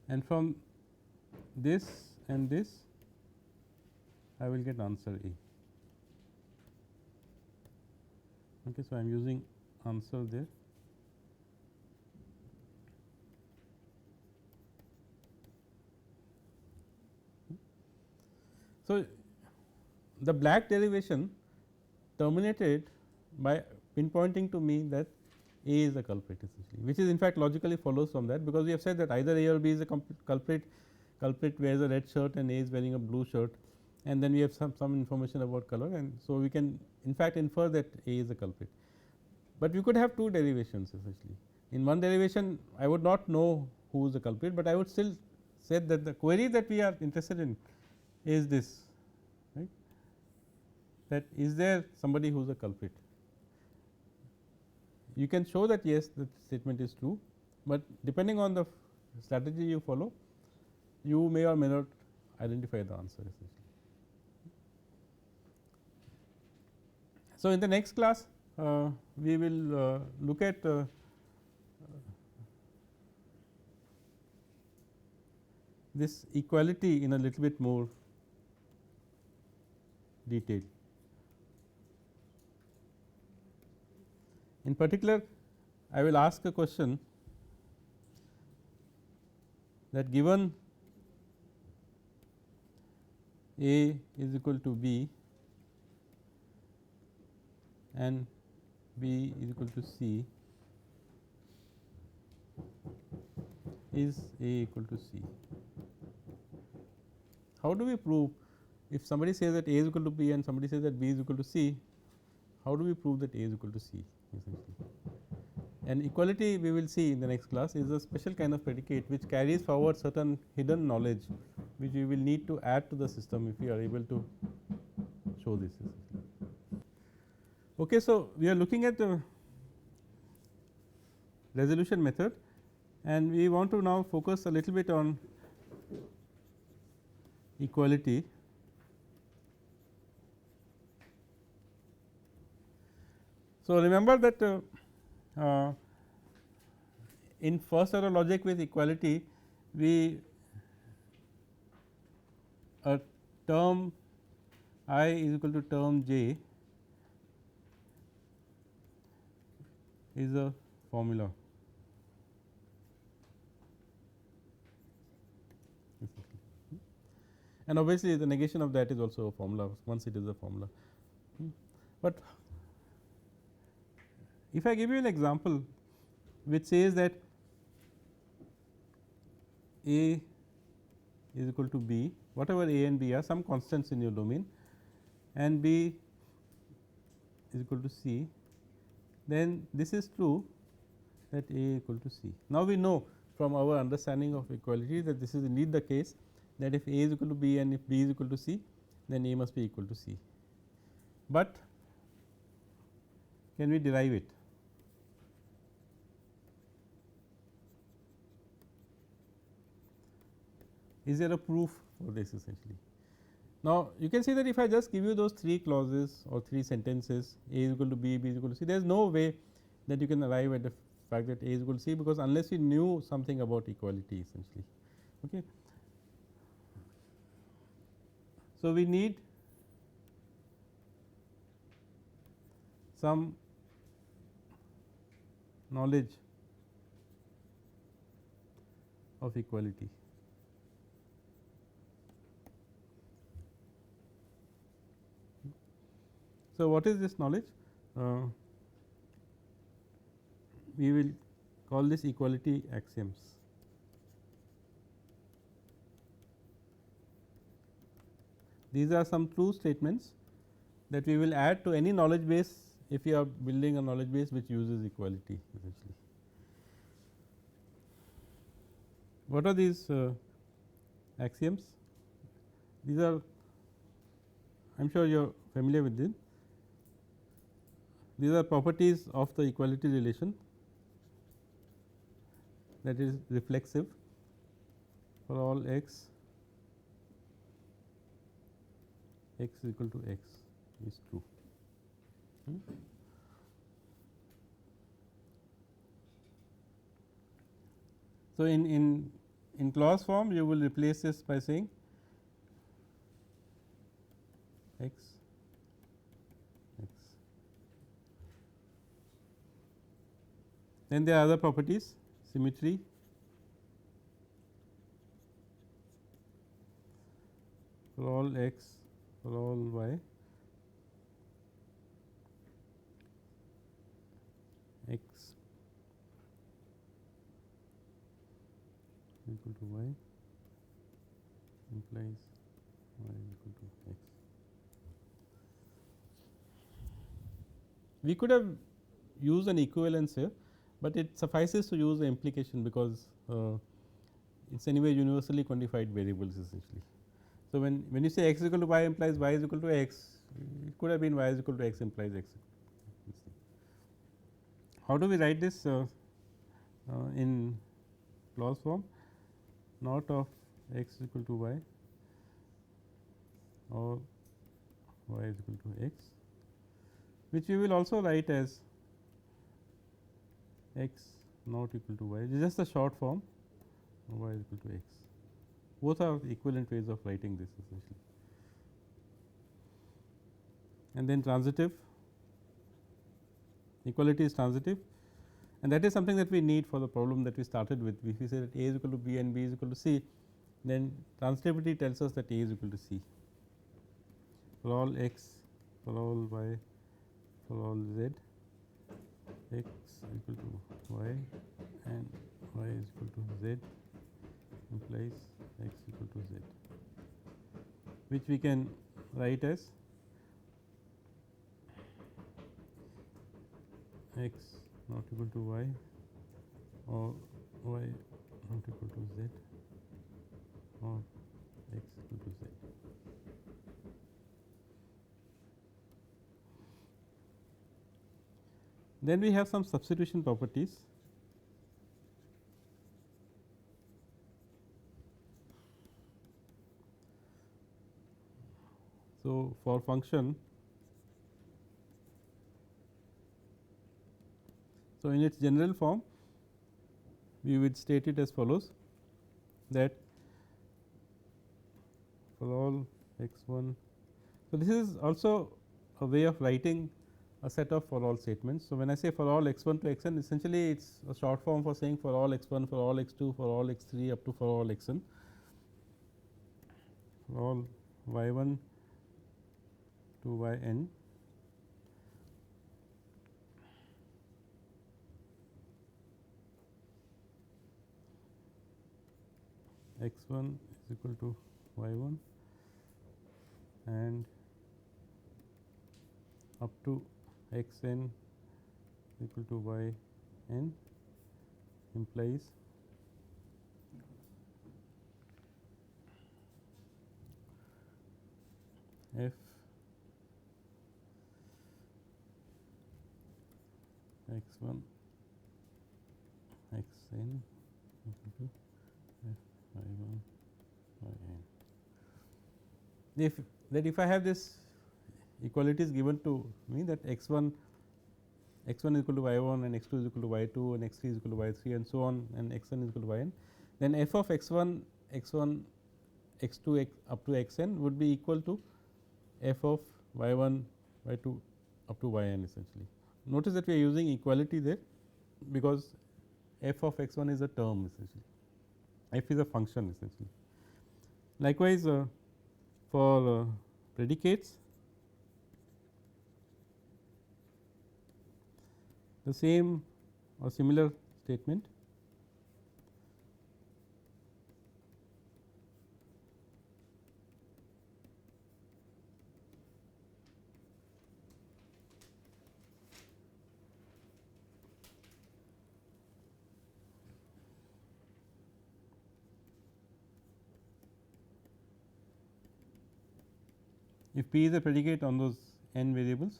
and from this and this I will get answer A. Okay, so, I am using answer there. So, the black derivation terminated by pinpointing to me that A is the culprit essentially, which is in fact logically follows from that, because we have said that either A or B is a culprit wears a red shirt and A is wearing a blue shirt, and then we have some information about color, and so we can in fact infer that A is the culprit. But we could have two derivations essentially. In one derivation I would not know who is the culprit, but I would still say that the query that we are interested in is this, right, that is there somebody who is a culprit. You can show that yes, the statement is true, but depending on the strategy you follow, you may or may not identify the answer essentially. So, in the next class we will look at this equality in a little bit more detail. In particular, I will ask a question that given A is equal to B and B is equal to C, is A equal to C. How do we prove, if somebody says that A is equal to B and somebody says that B is equal to C, how do we prove that A is equal to C essentially? And equality, we will see in the next class, is a special kind of predicate which carries forward certain hidden knowledge, which we will need to add to the system if we are able to show this. Okay, so, we are looking at the resolution method, and we want to now focus a little bit on equality. So, remember that in first order logic with equality, we a term I is equal to term j is a formula. And obviously, the negation of that is also a formula once it is a formula. But if I give you an example which says that A is equal to B, whatever A and B are some constants in your domain, and B is equal to C, then this is true that A equal to C. Now, we know from our understanding of equality that this is indeed the case, that if A is equal to B and if B is equal to C, then A must be equal to C. But can we derive it? Is there a proof for this essentially? Now, you can see that if I just give you those three clauses or three sentences, A is equal to B, B is equal to C, there is no way that you can arrive at the fact that A is equal to C, because unless you knew something about equality essentially. Okay. So, we need some knowledge of equality. So, what is this knowledge? We will call this equality axioms. These are some true statements that we will add to any knowledge base if you are building a knowledge base which uses equality essentially. What are these axioms? These are, I am sure you are familiar with them. These are properties of the equality relation, that is reflexive for all x is equal to x is true. So, in in clause form you will replace this by saying x x. Then there are other properties, symmetry, for all x for all y, x equal to y implies y equal to x. We could have used an equivalence here, but it suffices to use the implication because it is anyway universally quantified variables essentially. So, when you say x is equal to y implies y is equal to x, it could have been y is equal to x implies x. How do we write this in clause form? Not of x is equal to y or y is equal to x, which we will also write as x not equal to y. It is just a short form y is equal to x. Both are equivalent ways of writing this essentially. And then transitive, equality is transitive, and that is something that we need for the problem that we started with. If we say that a is equal to b and b is equal to c, then transitivity tells us that a is equal to c for all x, for all y, for all z, x equal to y and y is equal to z implies x equal to z, which we can write as x not equal to y or y not equal to z or x equal to z. Then we have some substitution properties. So, for function, so in its general form we would state it as follows, that for all x 1. So, this is also a way of writing a set of for all statements. So, when I say for all x 1 to x n, essentially it is a short form for saying for all x 1, for all x 2, for all x 3 up to for all x n, for all y 1 to y n. X 1 is equal to y 1 and up to x n equal to y n implies f x 1 x n equal to f y 1 y n. If I have this equality is given to me, that x 1 is equal to y 1 and x 2 is equal to y 2 and x 3 is equal to y 3 and so on, and x n is equal to y n, then f of x 1 x 2 up to x n would be equal to f of y 1 y 2 up to y n essentially. Notice that we are using equality there, because f of x 1 is a term essentially, f is a function essentially. Likewise, for predicates, the same or similar statement. If p is a predicate on those n variables,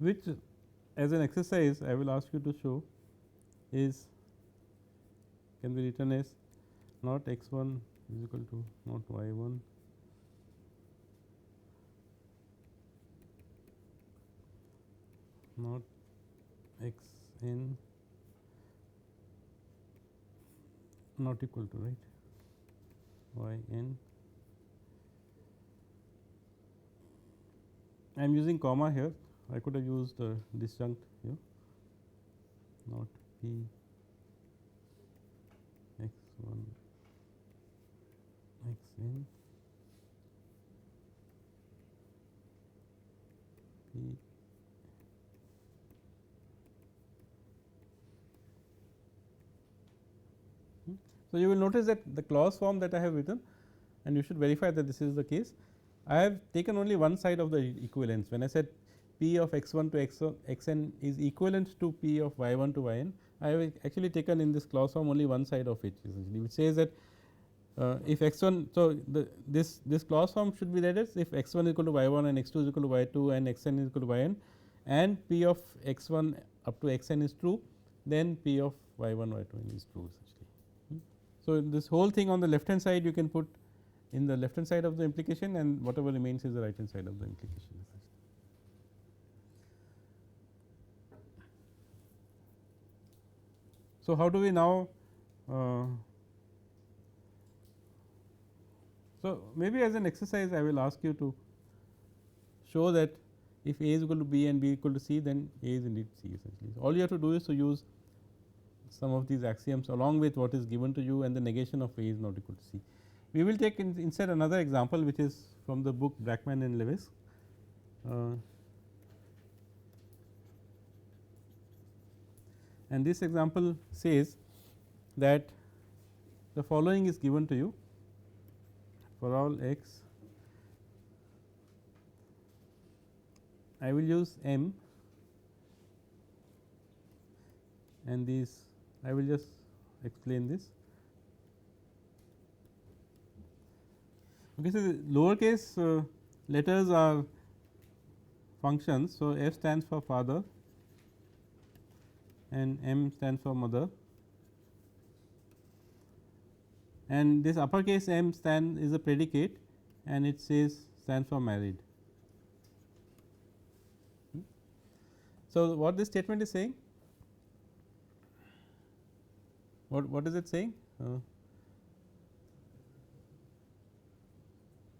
which as an exercise I will ask you to show is can be written as not x 1 is equal to not y 1 not x n not equal to right y n. I am using comma here, I could have used disjunct here not p x 1 x n p So, you will notice that the clause form that I have written and you should verify that this is the case. I have taken only one side of the equivalence. When I said p of x 1 to x n is equivalent to p of y 1 to y n, I have actually taken in this clause form only one side of it essentially, which says that if x 1. So, this clause form should be read as if x 1 is equal to y 1 and x 2 is equal to y 2 and x n is equal to y n and p of x 1 up to x n is true, then p of y 1 y 2 n is true essentially. So, this whole thing on the left hand side you can put in the left hand side of the implication and whatever remains is the right hand side of the implication. So, how do we now so maybe as an exercise I will ask you to show that if A is equal to B and B equal to C, then A is indeed C essentially. So, all you have to do is to use some of these axioms along with what is given to you and the negation of A is not equal to C. We will take instead another example which is from the book Brackman and Lewis. And this example says that the following is given to you for all x. I will use M and these I will just explain this. Okay, so the lowercase letters are functions. So, F stands for father and M stands for mother, and this uppercase M is a predicate and it says stands for married. So, what this statement is saying? What is it saying?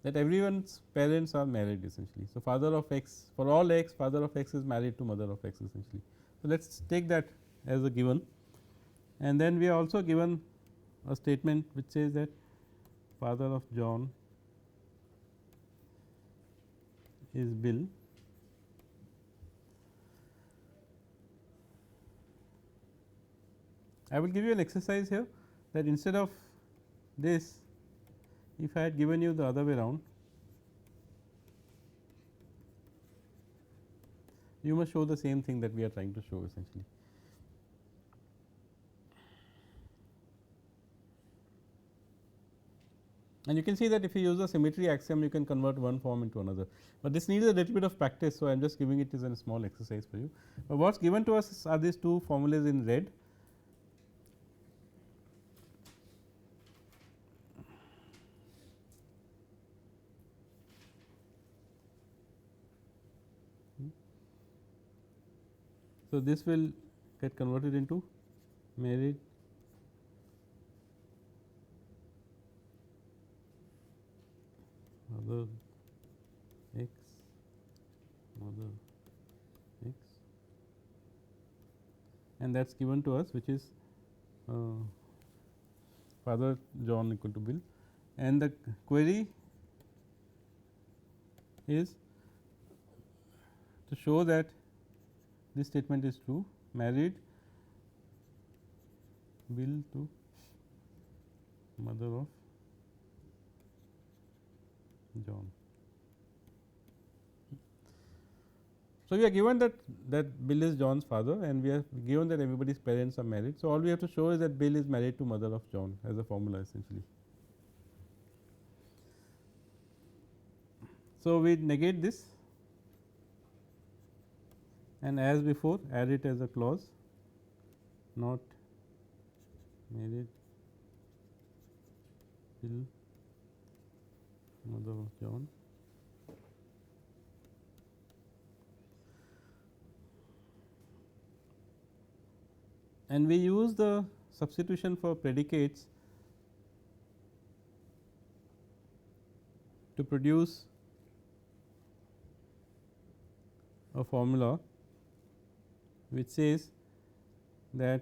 That everyone's parents are married essentially. So, father of x for all x, father of x is married to mother of x essentially. So, let us take that as a given, and then we are also given a statement which says that father of John is Bill. I will give you an exercise here that instead of this, if I had given you the other way around, you must show the same thing that we are trying to show essentially. And you can see that if you use a symmetry axiom, you can convert one form into another, but this needs a little bit of practice. So, I am just giving it as a small exercise for you. But what is given to us are these two formulas in red. So, this will get converted into married mother x mother x, and that is given to us, which is father John equal to Bill, and the query is to show that this statement is true, married Bill to mother of John. So, we are given that Bill is John's father and we are given that everybody's parents are married. So, all we have to show is that Bill is married to mother of John as a formula essentially. So, we negate this and as before add it as a clause, not married Bill, mother of John. And we use the substitution for predicates to produce a formula which says that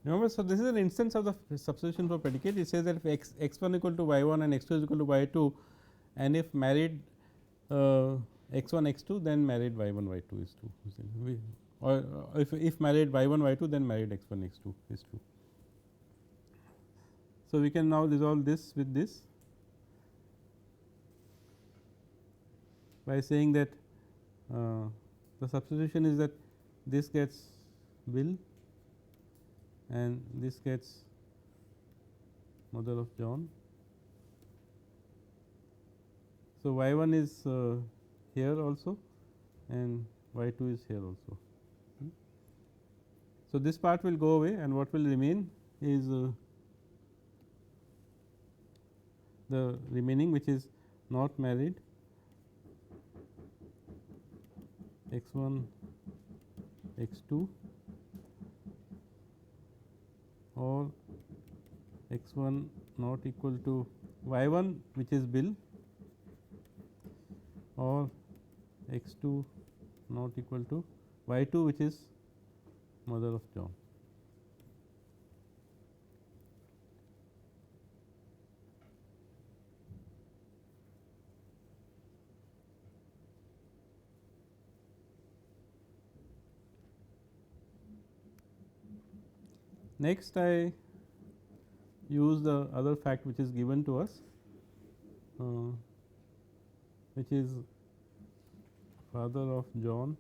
remember. So, this is an instance of the substitution for predicate. It says that if x 1 equal to y 1 and x 2 is equal to y 2, and if married x 1 x 2, then married y 1 y 2 is true, or if married y 1 y 2, then married x 1 x 2 is true. So, we can now resolve this with this by saying that the substitution is that this gets Bill and this gets mother of John. So, y 1 is here also and y 2 is here also. So, this part will go away and what will remain is the remaining, which is not married x 1 x 2 or x 1 not equal to y 1, which is Bill, or x 2 not equal to y 2, which is mother of John. Next, I use the other fact which is given to us, which is father of John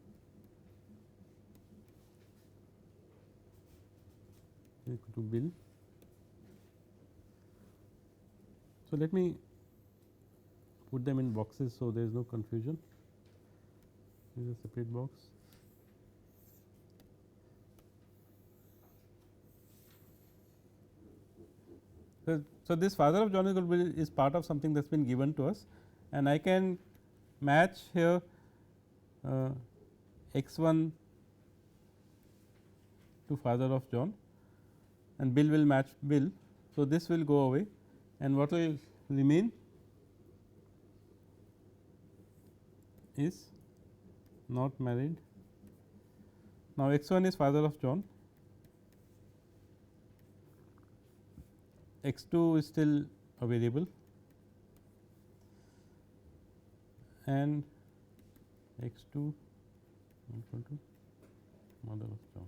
equal to Bill. So, let me put them in boxes, so there is no confusion. This is a separate box. So, this father of John is part of something that has been given to us, and I can match here x 1 to father of John and Bill will match Bill. So, this will go away and what will remain is not married. Now, x 1 is father of John, x 2 is still a variable and x 2 equal to mother of John.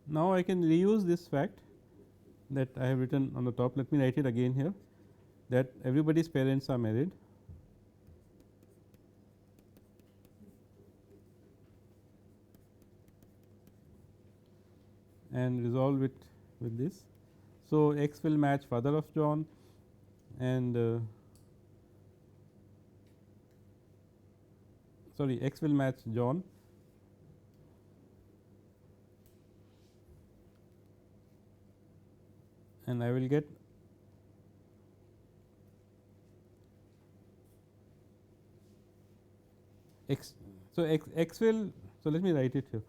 Now, I can reuse this fact that I have written on the top. Let me write it again here, that everybody's parents are married and resolve it with this. So, x will match father of John and sorry, x will match John and I will get x. So, x will, so let me write it here,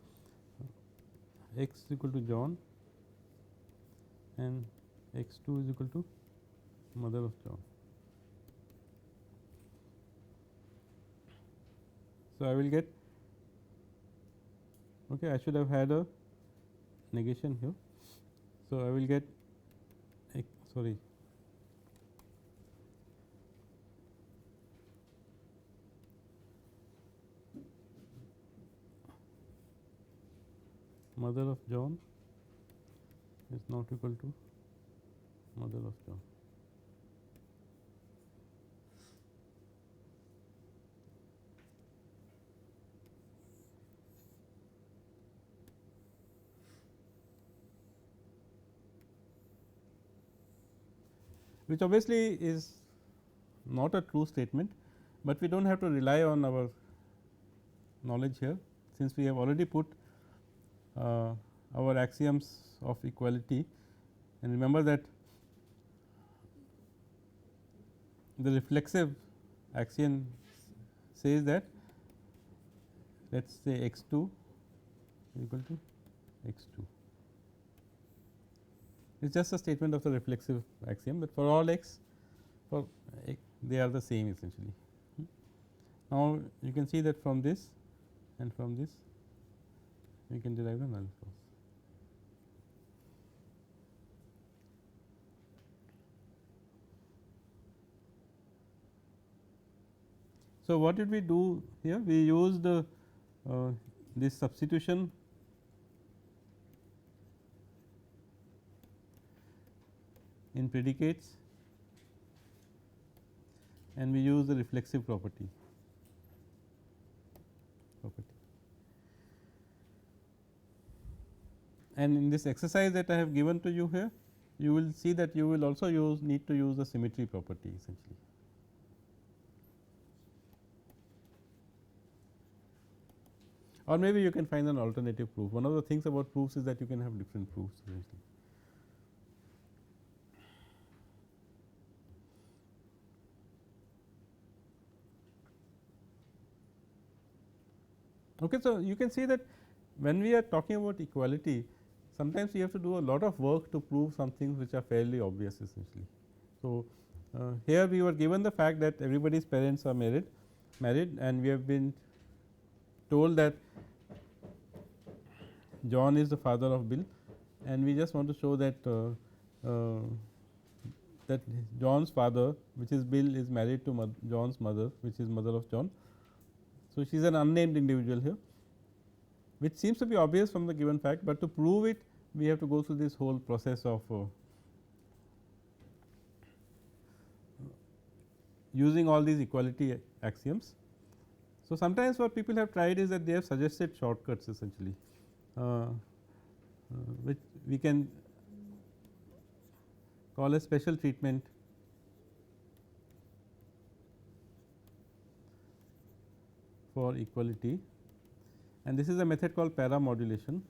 x is equal to John and x 2 is equal to mother of John. So, I will get, okay, I should have had a negation here. So, I will get sorry mother of John is not equal to mother of John. Which obviously is not a true statement, but we do not have to rely on our knowledge here, since we have already put our axioms of equality, and remember that the reflexive axiom says that, let us say x 2 equal to x 2. It is just a statement of the reflexive axiom, but for all x, for x they are the same essentially. Now, you can see that from this and from this we can derive the null clause. So, what did we do here? We used this substitution in predicates, and we use the reflexive property. And in this exercise that I have given to you here, you will see that you will also need to use the symmetry property essentially. Or maybe you can find an alternative proof. One of the things about proofs is that you can have different proofs essentially. Okay, so, you can see that when we are talking about equality, sometimes we have to do a lot of work to prove some things which are fairly obvious essentially. So, here we were given the fact that everybody's parents are married, and we have been told that John is the father of Bill, and we just want to show that that John's father, which is Bill, is married to John's mother, which is mother of John. So, she is an unnamed individual here, which seems to be obvious from the given fact, but to prove it we have to go through this whole process of using all these equality axioms. So, sometimes what people have tried is that they have suggested shortcuts essentially, which we can call a special treatment for equality, and this is a method called paramodulation.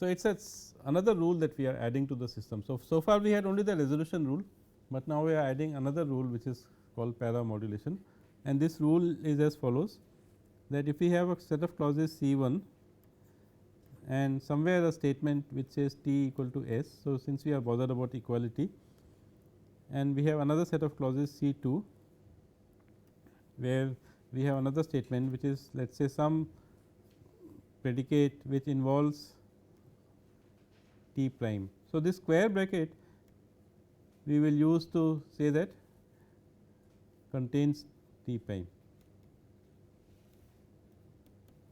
So, it is another rule that we are adding to the system. So far we had only the resolution rule, but now we are adding another rule which is called paramodulation, and this rule is as follows, that if we have a set of clauses C 1 and somewhere a statement which says t equal to s. So, since we are bothered about equality, and we have another set of clauses C 2 where we have another statement which is, let us say, some predicate which involves t prime. So, this square bracket we will use to say that contains t prime.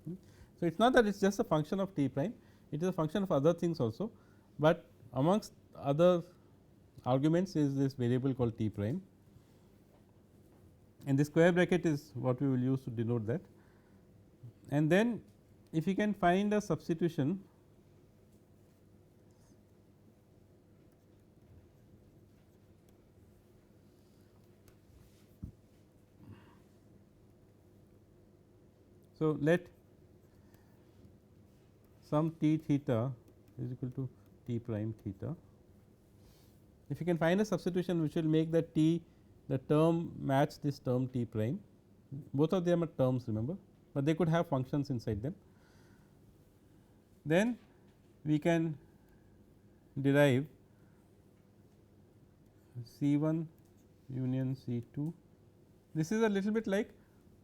So, it is not that it is just a function of t prime, it is a function of other things also, but amongst other arguments is this variable called t prime, and the square bracket is what we will use to denote that. And then if you can find a substitution so let some t theta is equal to t prime theta. If you can find a substitution which will make the t, the term match this term t prime, both of them are terms, remember, but they could have functions inside them. Then we can derive C 1 union C 2. This is a little bit like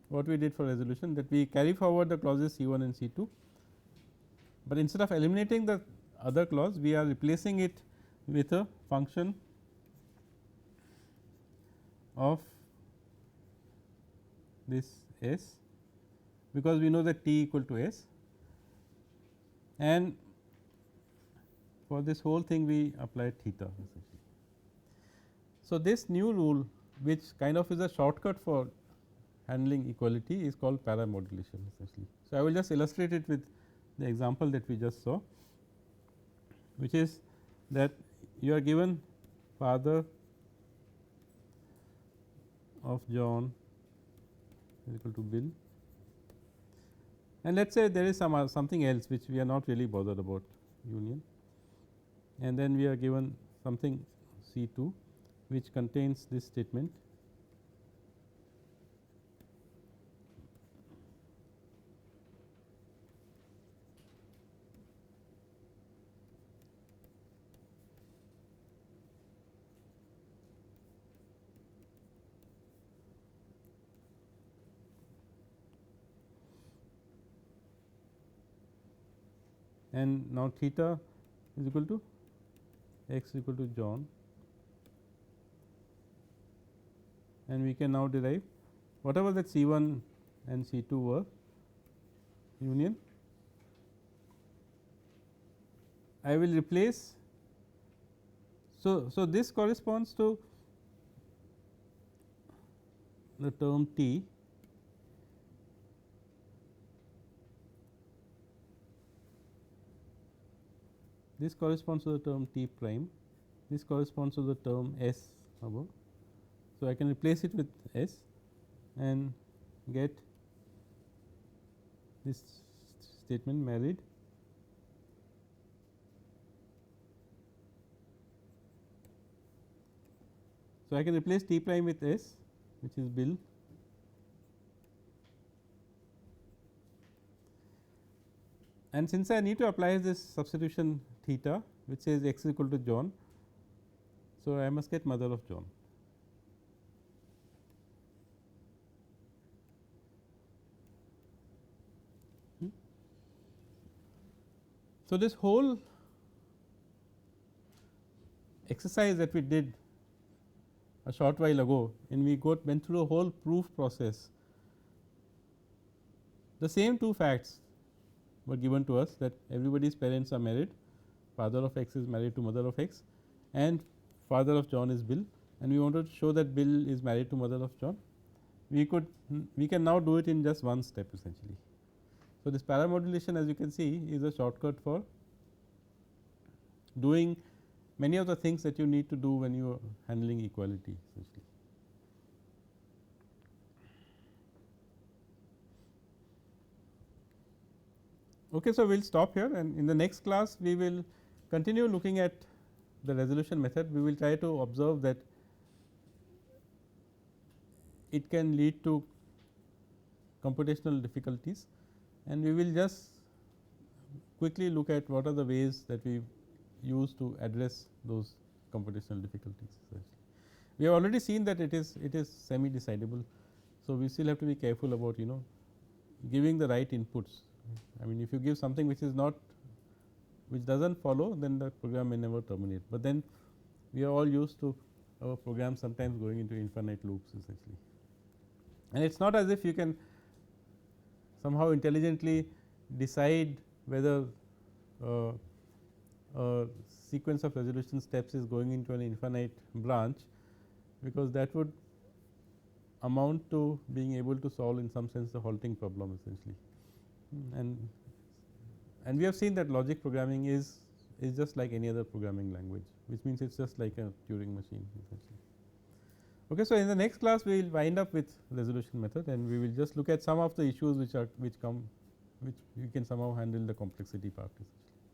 what we did for resolution, that we carry forward the clauses C 1 and C 2, but instead of eliminating the other clause, we are replacing it with a function of this S, because we know that t equal to S, and for this whole thing we apply theta essentially. So, this new rule, which kind of is a shortcut for handling equality, is called paramodulation essentially. So, I will just illustrate it with the example that we just saw, which is that you are given father of John is equal to Bill, and let us say there is something else which we are not really bothered about, union, and then we are given something C 2 which contains this statement. And now theta is equal to x is equal to John, and we can now derive whatever that C 1 and C 2 were union. I will replace. So, this corresponds to the term t, this corresponds to the term t prime, this corresponds to the term S above. So, I can replace it with S and get this statement married. So, I can replace t prime with S, which is Bill, and since I need to apply this substitution theta which says x is equal to John. So, I must get mother of John. So, this whole exercise that we did a short while ago, and we went through a whole proof process, the same two facts were given to us, that everybody's parents are married, father of x is married to mother of x, and father of John is Bill, and we wanted to show that Bill is married to mother of John. We can now do it in just one step essentially. So, this paramodulation, as you can see, is a shortcut for doing many of the things that you need to do when you are handling equality essentially. Okay, so, we will stop here, and in the next class we will continue looking at the resolution method. We will try to observe that it can lead to computational difficulties, and we will just quickly look at what are the ways that we use to address those computational difficulties. We have already seen that it is semi decidable. So, we still have to be careful about giving the right inputs. I mean, if you give something which is not, which does not follow, then the program may never terminate, but then we are all used to our program sometimes going into infinite loops essentially. And it is not as if you can somehow intelligently decide whether a sequence of resolution steps is going into an infinite branch, because that would amount to being able to solve in some sense the halting problem essentially. And we have seen that logic programming is just like any other programming language, which means it is just like a Turing machine essentially. Okay, so, in the next class we will wind up with resolution method, and we will just look at some of the issues which come which you can somehow handle the complexity part essentially.